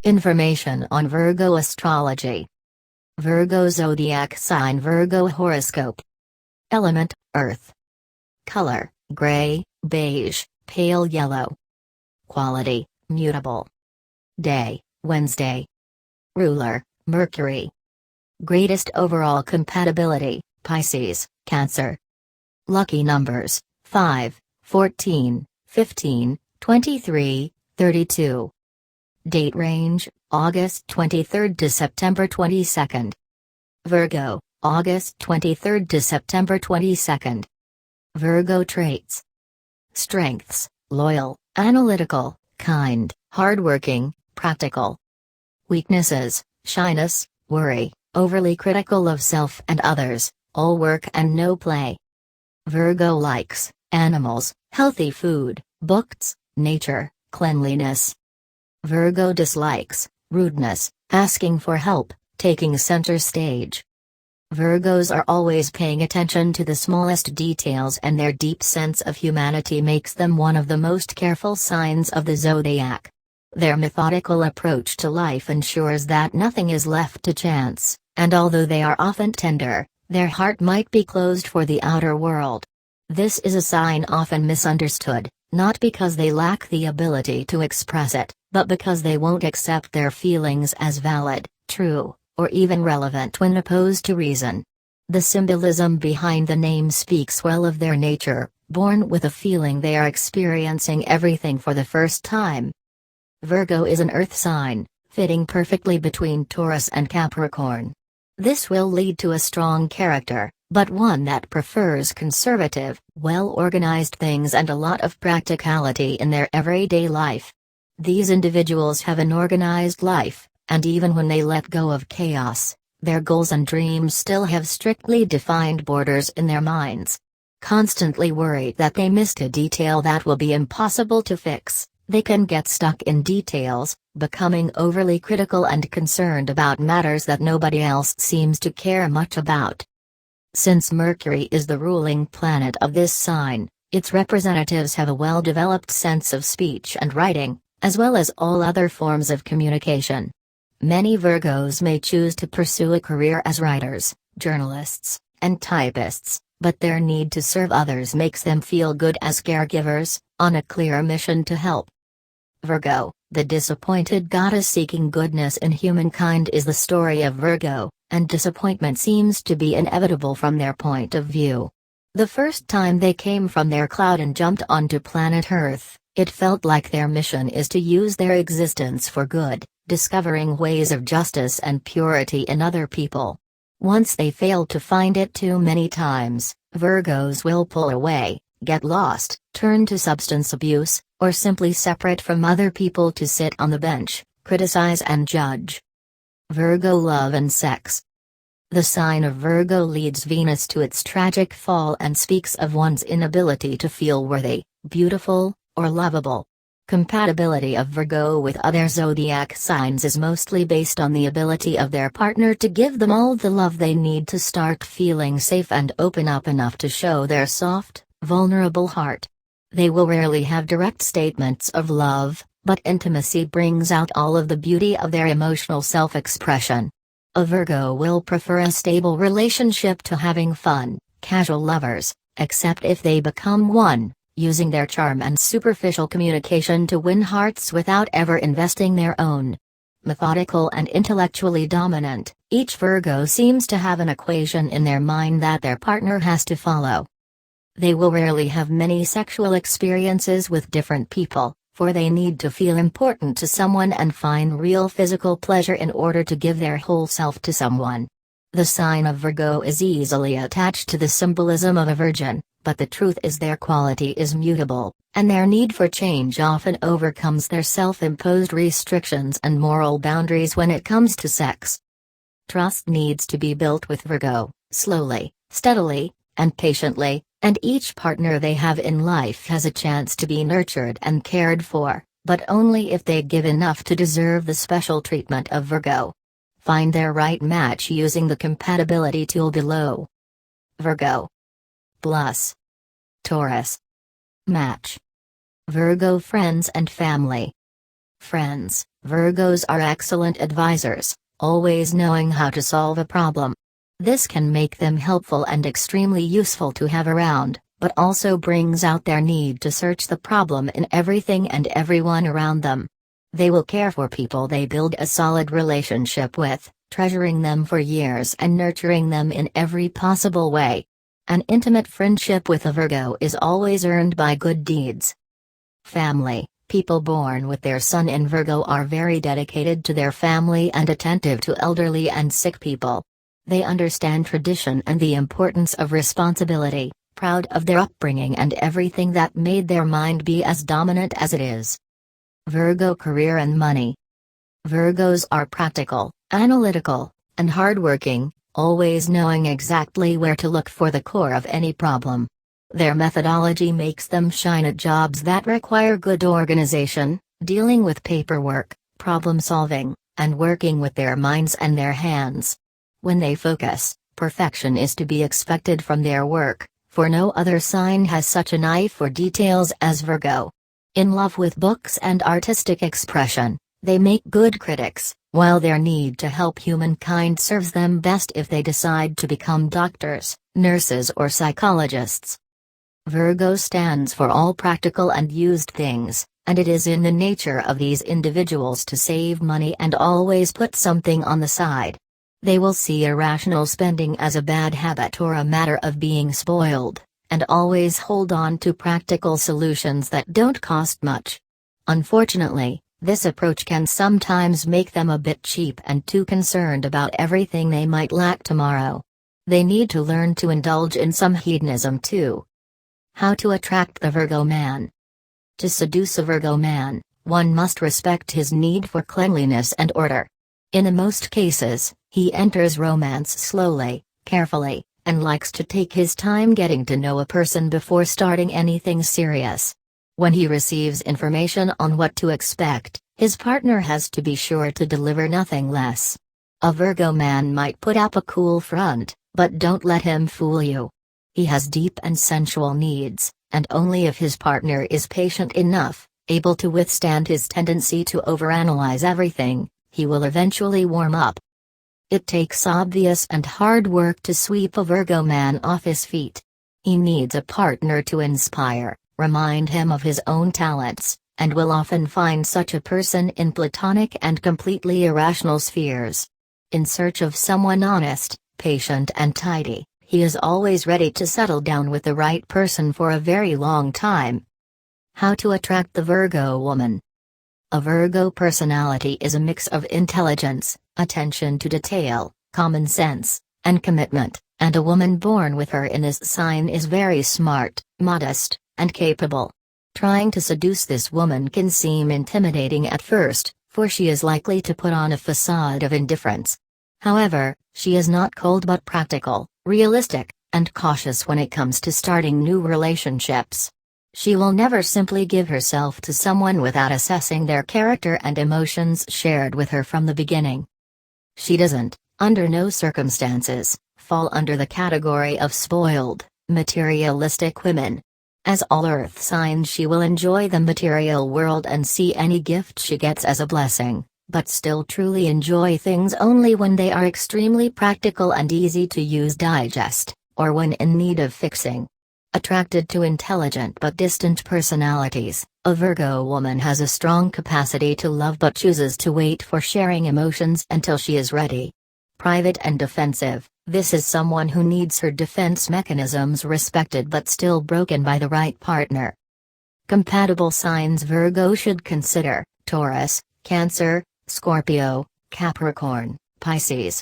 Information on Virgo astrology. Virgo zodiac sign. Virgo horoscope. Element, earth. Color, gray, beige, pale yellow. Quality, mutable. Day, Wednesday. Ruler, Mercury. Greatest overall compatibility, Pisces, Cancer. Lucky numbers, 5, 14, 15, 23, 32. Date range, August 23 to September 22. Virgo, August 23 to September 22. Virgo traits. Strengths, loyal, analytical, kind, hardworking, practical. Weaknesses, shyness, worry, overly critical of self and others, all work and no play. Virgo likes animals, healthy food, books, nature, cleanliness. Virgo dislikes rudeness, asking for help, taking center stage. Virgos are always paying attention to the smallest details, and their deep sense of humanity makes them one of the most careful signs of the zodiac. Their methodical approach to life ensures that nothing is left to chance, and although they are often tender, their heart might be closed for the outer world. This is a sign often misunderstood, not because they lack the ability to express it, but because they won't accept their feelings as valid, true, or even relevant when opposed to reason. The symbolism behind the name speaks well of their nature, born with a feeling they are experiencing everything for the first time. Virgo is an earth sign, fitting perfectly between Taurus and Capricorn. This will lead to a strong character, but one that prefers conservative, well-organized things and a lot of practicality in their everyday life. These individuals have an organized life, and even when they let go of chaos, their goals and dreams still have strictly defined borders in their minds. Constantly worried that they missed a detail that will be impossible to fix, they can get stuck in details, becoming overly critical and concerned about matters that nobody else seems to care much about. Since Mercury is the ruling planet of this sign, its representatives have a well-developed sense of speech and writing, as well as all other forms of communication. Many Virgos may choose to pursue a career as writers, journalists, and typists, but their need to serve others makes them feel good as caregivers, on a clear mission to help. Virgo, the disappointed goddess seeking goodness in humankind, is the story of Virgo, and disappointment seems to be inevitable from their point of view. The first time they came from their cloud and jumped onto planet Earth, it felt like their mission is to use their existence for good, discovering ways of justice and purity in other people. Once they fail to find it too many times, Virgos will pull away, get lost, turn to substance abuse, or simply separate from other people to sit on the bench, criticize and judge. Virgo love and sex. The sign of Virgo leads Venus to its tragic fall and speaks of one's inability to feel worthy, beautiful, or lovable. Compatibility of Virgo with other zodiac signs is mostly based on the ability of their partner to give them all the love they need to start feeling safe and open up enough to show their soft, vulnerable heart. They will rarely have direct statements of love, but intimacy brings out all of the beauty of their emotional self-expression. A Virgo will prefer a stable relationship to having fun, casual lovers, except if they become one, using their charm and superficial communication to win hearts without ever investing their own. Methodical and intellectually dominant, each Virgo seems to have an equation in their mind that their partner has to follow. They will rarely have many sexual experiences with different people, for they need to feel important to someone and find real physical pleasure in order to give their whole self to someone. The sign of Virgo is easily attached to the symbolism of a virgin, but the truth is their quality is mutable, and their need for change often overcomes their self-imposed restrictions and moral boundaries when it comes to sex. Trust needs to be built with Virgo, slowly, steadily, and patiently, and each partner they have in life has a chance to be nurtured and cared for, but only if they give enough to deserve the special treatment of Virgo. Find their right match using the compatibility tool below. Virgo plus Taurus match. Virgo friends and family. Friends, Virgos are excellent advisors, always knowing how to solve a problem. This can make them helpful and extremely useful to have around, but also brings out their need to search the problem in everything and everyone around them. They will care for people they build a solid relationship with, treasuring them for years and nurturing them in every possible way. An intimate friendship with a Virgo is always earned by good deeds. Family. People born with their sun in Virgo are very dedicated to their family and attentive to elderly and sick people. They understand tradition and the importance of responsibility, proud of their upbringing and everything that made their mind be as dominant as it is. Virgo career and money. Virgos are practical, analytical, and hardworking, always knowing exactly where to look for the core of any problem. Their methodology makes them shine at jobs that require good organization, dealing with paperwork, problem solving, and working with their minds and their hands. When they focus, perfection is to be expected from their work, for no other sign has such an eye for details as Virgo. In love with books and artistic expression, they make good critics, while their need to help humankind serves them best if they decide to become doctors, nurses or psychologists. Virgo stands for all practical and used things, and it is in the nature of these individuals to save money and always put something on the side. They will see irrational spending as a bad habit or a matter of being spoiled, and always hold on to practical solutions that don't cost much. Unfortunately, this approach can sometimes make them a bit cheap and too concerned about everything they might lack tomorrow. They need to learn to indulge in some hedonism too. How to attract the Virgo man. To seduce a Virgo man, one must respect his need for cleanliness and order. In most cases, he enters romance slowly, carefully, and likes to take his time getting to know a person before starting anything serious. When he receives information on what to expect, his partner has to be sure to deliver nothing less. A Virgo man might put up a cool front, but don't let him fool you. He has deep and sensual needs, and only if his partner is patient enough, able to withstand his tendency to overanalyze everything, he will eventually warm up. It takes obvious and hard work to sweep a Virgo man off his feet. He needs a partner to inspire, remind him of his own talents, and will often find such a person in platonic and completely irrational spheres. In search of someone honest, patient and tidy, he is always ready to settle down with the right person for a very long time. How to attract the Virgo woman. A Virgo personality is a mix of intelligence, attention to detail, common sense, and commitment, and a woman born with her in this sign is very smart, modest, and capable. Trying to seduce this woman can seem intimidating at first, for she is likely to put on a facade of indifference. However, she is not cold but practical, realistic, and cautious when it comes to starting new relationships. She will never simply give herself to someone without assessing their character and emotions shared with her from the beginning. She doesn't, under no circumstances, fall under the category of spoiled, materialistic women. As all earth signs, she will enjoy the material world and see any gift she gets as a blessing, but still truly enjoy things only when they are extremely practical and easy to use digest, or when in need of fixing. Attracted to intelligent but distant personalities, a Virgo woman has a strong capacity to love but chooses to wait for sharing emotions until she is ready. Private and defensive, this is someone who needs her defense mechanisms respected but still broken by the right partner. Compatible signs Virgo should consider: Taurus, Cancer, Scorpio, Capricorn, Pisces,